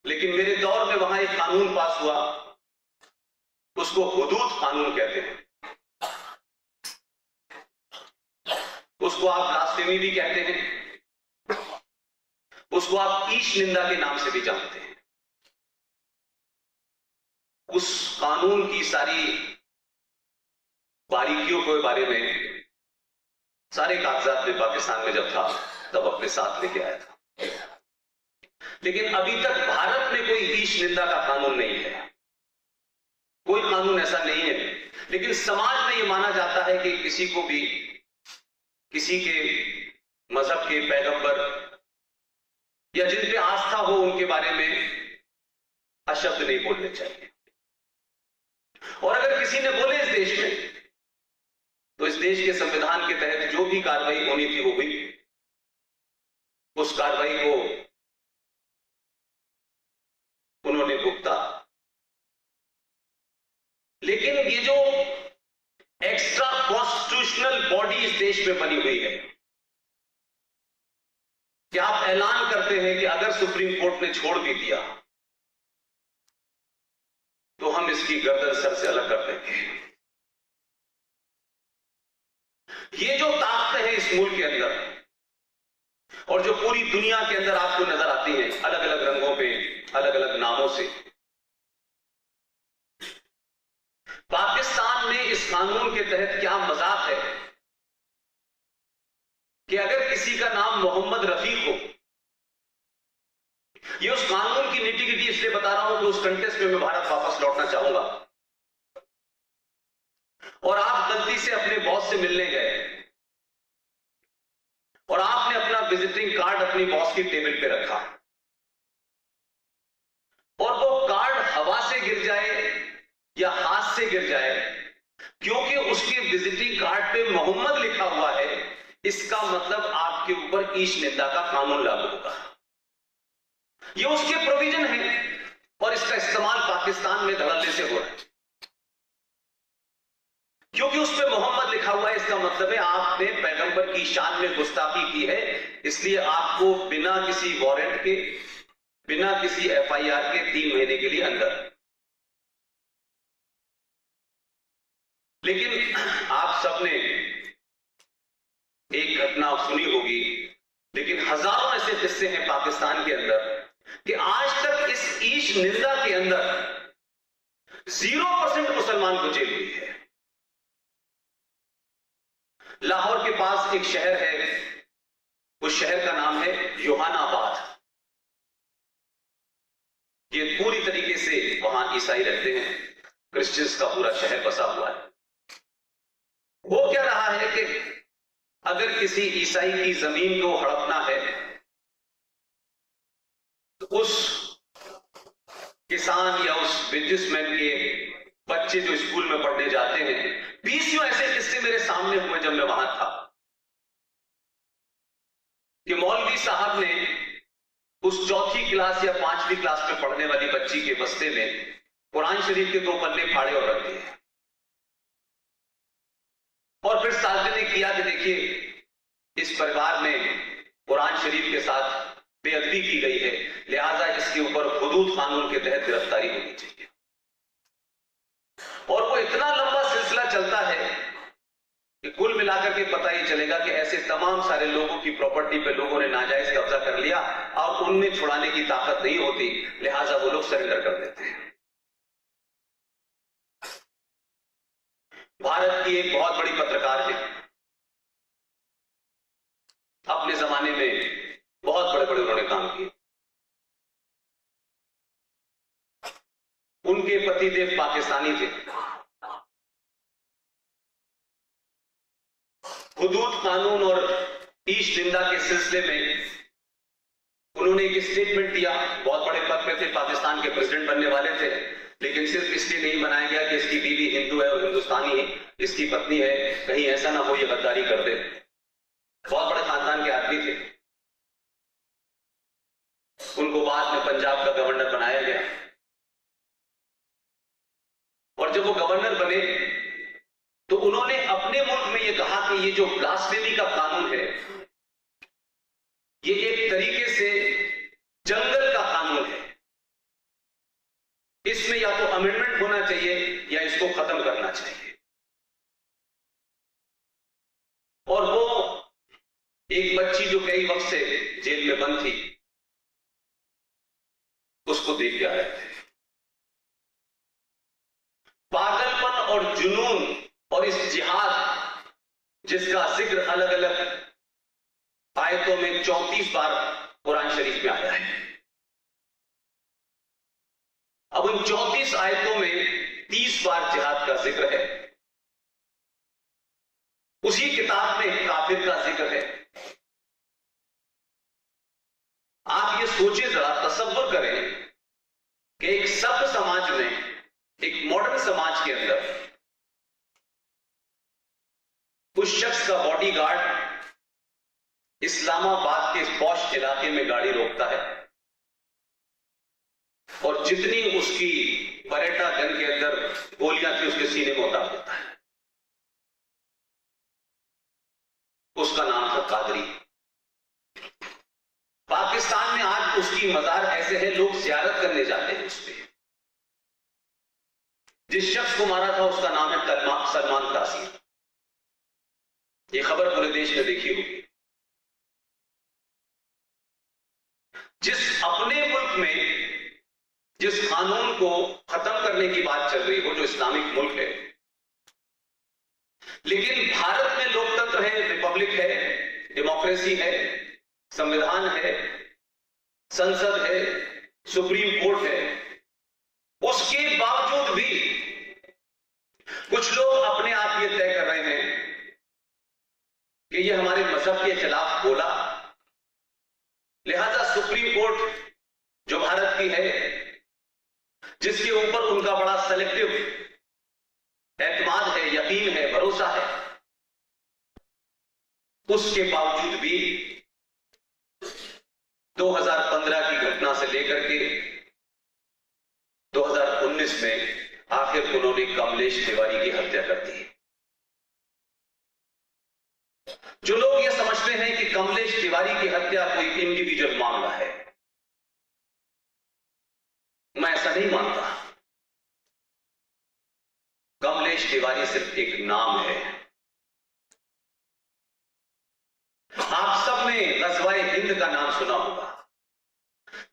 लेकिन मेरे दौर में वहां एक कानून पास हुआ, उसको हुदूद कानून कहते हैं, उसको आप ब्लास्फेमी भी कहते हैं, उसको आप ईश निंदा के नाम से भी जानते हैं। उस कानून की सारी बारीकियों के बारे में सारे कागजात में पाकिस्तान में जब था तब अपने साथ लेके आया था, लेकिन अभी तक भारत में कोई ईश निंदा का कानून नहीं है, कोई कानून ऐसा नहीं है। लेकिन समाज में यह माना जाता है कि किसी को भी किसी के मजहब के पैगंबर या जिन पे आस्था हो उनके बारे में अशब्द नहीं बोलने चाहिए, और अगर किसी ने बोले इस देश में तो इस देश के संविधान के तहत जो भी कार्रवाई होनी थी वो हुई, उस कार्रवाई को उन्होंने भुगता। लेकिन ये जो एक्स्ट्रा कॉन्स्टिट्यूशनल बॉडी इस देश में बनी हुई है कि आप ऐलान करते हैं कि अगर सुप्रीम कोर्ट ने छोड़ भी दिया तो हम इसकी गर्दन सर से अलग कर देंगे। ये जो ताकत है इस मुल्क के अंदर और जो पूरी दुनिया के अंदर आपको नजर आती है अलग अलग रंगों पे, अलग अलग नामों से, पाकिस्तान में इस कानून के तहत क्या मजाक है कि अगर किसी का नाम मोहम्मद रफीक हो, ये उस कानून की निटी-गिटी इसलिए बता रहा हूं कि उस कंटेस्ट में मैं भारत वापस लौटना चाहूंगा, और आप गलती से अपने बॉस से मिलने गए और आपने अपना विजिटिंग कार्ड अपनी बॉस की टेबल पे रखा और वो कार्ड हवा से गिर जाए या हाथ से गिर जाए, क्योंकि उसके विजिटिंग कार्ड पे मोहम्मद लिखा हुआ है, इसका मतलब आपके ऊपर ईश निंदा का कानून लागू होगा। ये उसके प्रोविजन है और इसका इस्तेमाल पाकिस्तान में धड़ल्ले से हो रहा है, क्योंकि उस पे मोहम्मद लिखा हुआ है। इसका मतलब है आपने पैगंबर की शान में गुस्ताखी की है, इसलिए आपको बिना किसी वारंट के, बिना किसी एफआईआर के 3 महीने के लिए अंदर। लेकिन आप सबने एक घटना सुनी होगी, लेकिन हजारों ऐसे किस्से हैं पाकिस्तान के अंदर कि आज तक इस ईश निंदा के अंदर 0% मुसलमान को जेल हुई है। लाहौर के पास एक शहर है, उस शहर का नाम है योहानाबाद। ये पूरी तरीके से वहां ईसाई रहते हैं, क्रिश्चियंस का पूरा शहर बसा हुआ है। वो क्या रहा है कि अगर किसी ईसाई की जमीन को हड़पना है तो उस किसान या उस बिजनेसमैन के बच्चे जो स्कूल में पढ़ने जाते हैं, 20 ऐसे किस्से मेरे सामने हुए जब मैं वहां था कि मौलवी साहब ने उस 4th क्लास या 5वीं क्लास में पढ़ने वाली बच्ची के बस्ते में कुरान शरीफ के 2 पन्ने फाड़े और रख दिए, और फिर सार्वजनिक किया कि देखिए इस परिवार में कुरान शरीफ के साथ बेअदबी की गई है, लिहाजा इसके ऊपर हुदूद कानून के तहत गिरफ्तारी होनी चाहिए। और वो इतना लंबा सिलसिला चलता है कि कुल मिलाकर के पता ही चलेगा कि ऐसे तमाम सारे लोगों की प्रॉपर्टी पे लोगों ने नाजायज कब्जा कर लिया और उनमें छुड़ाने की ताकत नहीं होती, लिहाजा वो लोग सरेंडर कर देते हैं। भारत की एक बहुत बड़ी पत्रकार है, अपने जमाने में बहुत बड़े बड़े उन्होंने काम किए। उनके पतिदेव पाकिस्तानी थे। हुदूद कानून और ईश निंदा के सिलसिले में उन्होंने एक स्टेटमेंट दिया। बहुत बड़े पद पे थे, पाकिस्तान के प्रेसिडेंट बनने वाले थे, लेकिन सिर्फ इसलिए नहीं बनाया गया कि इसकी बीवी हिंदू है और हिंदुस्तानी है, इसकी पत्नी है, कहीं ऐसा ना हो ये गद्दारी कर दे। बहुत बड़े खानदान के आदमी थे। उनको बाद में पंजाब का गवर्नर बनाया गया, और जब वो गवर्नर बने तो उन्होंने अपने मुल्क में ये कहा कि ये जो ब्लास्फेमी का कानून है ये एक तरीके से जंगल का कानून है, इसमें या तो अमेंडमेंट होना चाहिए या इसको खत्म करना चाहिए। और वो एक बच्ची जो कई वक्त से जेल में बंद थी, उसको देख के आ रहे थे। पागलपन और जुनून और इस जिहाद जिसका जिक्र अलग अलग आयतों में 34 बार कुरान शरीफ में आया है। अब उन 34 आयतों में 30 बार जिहाद का जिक्र है। उसी किताब में काफिर का जिक्र है। आप ये सोचे, जरा तसव्वुर करें कि एक सभ्य समाज में, एक मॉडर्न समाज के अंदर उस शख्स का बॉडीगार्ड इस्लामाबाद के पॉश इलाके में गाड़ी रोकता है और जितनी उसकी बरेटा गन के अंदर गोलियां थी उसके सीने में उतार देता है। उसका नाम था कादरी। पाकिस्तान में आज उसकी मजार ऐसे है, लोग जियारत करने जाते हैं उस पर। जिस शख्स को मारा था उसका नाम है सलमान तासीर। ये खबर पूरे देश में देखी होगी। जिस अपने मुल्क में जिस कानून को खत्म करने की बात चल रही हो, जो इस्लामिक मुल्क है, लेकिन भारत में लोकतंत्र है, रिपब्लिक है, डेमोक्रेसी है, संविधान है, संसद है, सुप्रीम कोर्ट है, उसके बावजूद भी कुछ लोग अपने आप ये तय कर रहे हैं कि ये हमारे मजहब के खिलाफ बोला, लिहाजा सुप्रीम कोर्ट जो भारत की है, जिसके ऊपर उनका बड़ा सेलेक्टिव एतमाद है, यकीन है, भरोसा है, उसके बावजूद भी 2015 की घटना से लेकर के 2019 में आखिर उन्होंने कमलेश तिवारी की हत्या कर दी। जो लोग ये समझते हैं कि कमलेश तिवारी की हत्या कोई इंडिविजुअल मामला है, मैं ऐसा नहीं मानता। कमलेश तिवारी सिर्फ एक नाम है। आप सबने गज़वाए हिंद का नाम सुना होगा।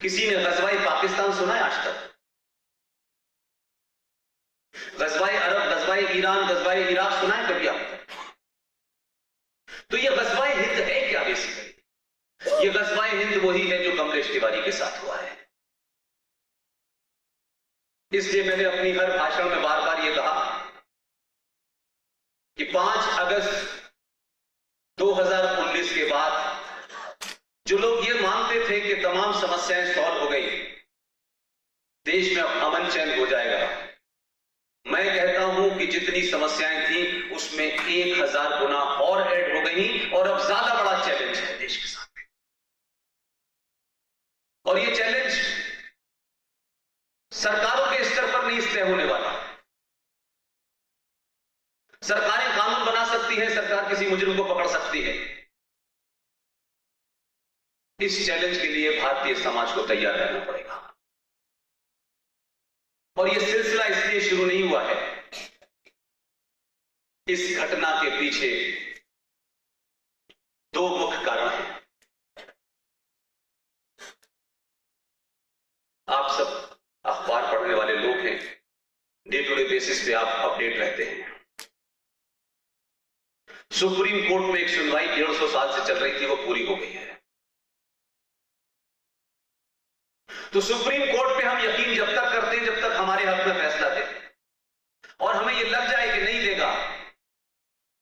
किसी ने गज़वाए पाकिस्तान सुना है आज तक? गज़वाए अरब, गज़वाए ईरान, गज़वाए इराक सुना है कभी आपने? तो ये गज़वाए हिंद है क्या? बेसिकली ये गज़वाए हिंद वही है जो कमलेश तिवारी के साथ हुआ है। इसलिए मैंने अपनी हर भाषण में बार बार यह कहा कि 5 अगस्त 2019 के बाद जो लोग ये मानते थे कि तमाम समस्याएं सॉल्व हो गई, देश में अब अमन चैन हो जाएगा, मैं कहता हूं कि जितनी समस्याएं थी उसमें 1000 गुना और ऐड हो गई और अब ज्यादा बड़ा चैलेंज है देश के साथ। और ये चैलेंज सरकारों के स्तर पर नहीं तय होने वाला। सरकारें कानून बना सकती है, सरकार किसी मुजरिम को पकड़ सकती है। इस चैलेंज के लिए भारतीय समाज को तैयार रहना पड़ेगा। और यह सिलसिला इसलिए शुरू नहीं हुआ है, इस घटना के पीछे 2 मुख्य कारण हैं। आप सब अखबार पढ़ने वाले लोग हैं, डे टू डे बेसिस पे आप अपडेट रहते हैं। सुप्रीम कोर्ट में एक सुनवाई 150 साल से चल रही थी, वो पूरी हो गई है। तो सुप्रीम कोर्ट पे हम यकीन जब तक करते हैं जब तक हमारे हक में फैसला दे, और हमें यह लग जाए कि नहीं देगा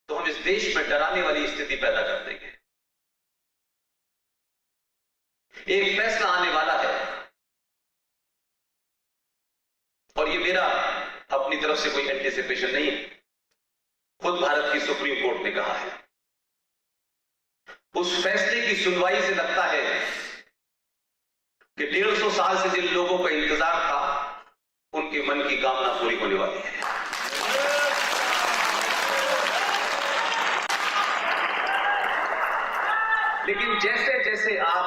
तो हम इस देश में डराने वाली स्थिति पैदा कर देंगे। एक फैसला आने वाला है और ये मेरा अपनी तरफ से कोई एंटिसिपेशन नहीं है, खुद भारत की सुप्रीम कोर्ट ने कहा है। उस फैसले की सुनवाई से लगता है कि 150 साल से जिन लोगों का इंतजार था उनके मन की कामना पूरी होने वाली है। लेकिन जैसे जैसे आप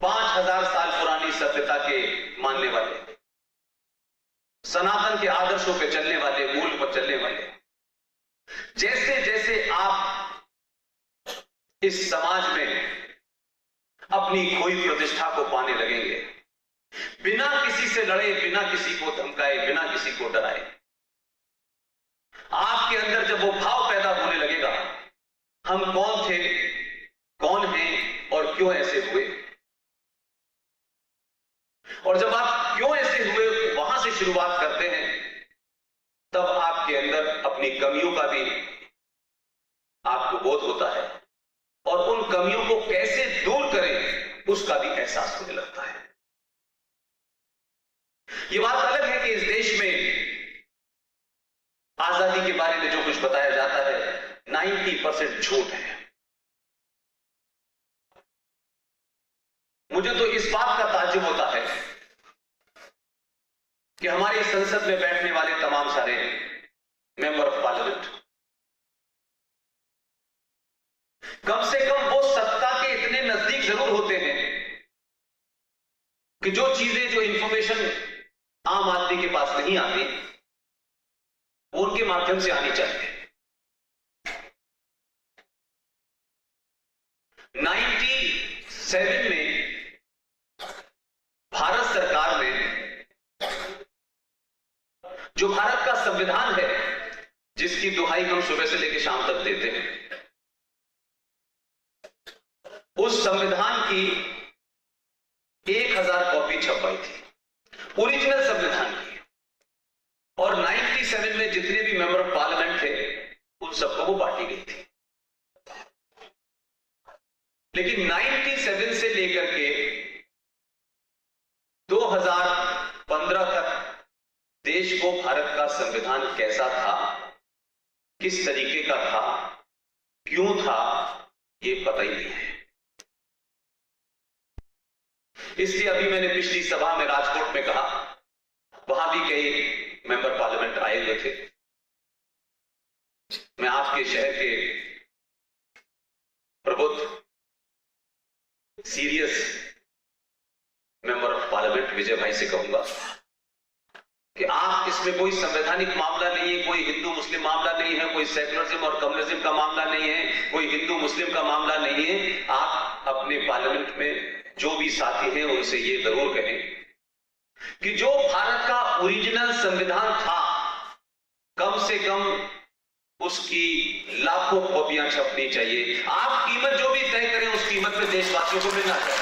5000 साल पुरानी सभ्यता के मानने वाले, सनातन के आदर्शों पे चलने वाले, मूल पर चलने वाले, जैसे जैसे आप इस समाज में अपनी खोई प्रतिष्ठा को पाने लगेंगे, बिना किसी से लड़े, बिना किसी को धमकाए, बिना किसी को डराए, आपके अंदर जब वो भाव पैदा होने लगेगा, हम कौन थे, कौन हैं और क्यों ऐसे हुए, और जब आप क्यों ऐसे हुए वहां से शुरुआत करते हैं, तब आपके अंदर अपनी कमियों का भी आपको बोध होता है और उन कमियों को कैसे दूर करें उसका भी एहसास होने लगता है। यह बात अलग है कि इस देश में आजादी के बारे में जो कुछ बताया जाता है 90% झूठ है। मुझे तो इस बात का ताज्जुब होता है कि हमारी संसद में बैठने वाले तमाम सारे मेंबर ऑफ पार्लियामेंट कम से कम वो सत्ता के इतने नजदीक जरूर होते हैं कि जो चीजें, जो इंफॉर्मेशन आम आदमी के पास नहीं आती, वो उनके माध्यम से आनी चाहिए। 97 में भारत सरकार ने जो भारत का संविधान है, जिसकी दुहाई हम सुबह से लेकर शाम तक देते हैं, उस संविधान की 1000 कॉपी छपवाई थी, ओरिजिनल संविधान की, और 97 में जितने भी मेंबर ऑफ पार्लियामेंट थे उन सबको वो बांटी गई थी। लेकिन 97 से लेकर के 2015 तक देश को भारत का संविधान कैसा था, किस तरीके का था, क्यों था, ये पता ही नहीं है। इसलिए अभी मैंने पिछली सभा में राजकोट में कहा, वहां भी कई मेंबर पार्लियामेंट आए हुए थे। मैं आपके शहर के प्रबुद्ध, सीरियस मेंबर ऑफ पार्लियामेंट विजय भाई से कहूंगा कि आप, इसमें कोई संवैधानिक मामला नहीं है, कोई हिंदू मुस्लिम मामला नहीं है, कोई सेकुलरिज्म और कम्युनिज्म का मामला नहीं है, कोई हिंदू मुस्लिम का मामला नहीं है। आप अपने पार्लियामेंट में जो भी साथी हैं उनसे ये जरूर कहें कि जो भारत का ओरिजिनल संविधान था, कम से कम उसकी लाखों कॉपियां छपनी चाहिए। आप कीमत जो भी तय करें, उस कीमत पे देशवासियों को मिलना चाहिए।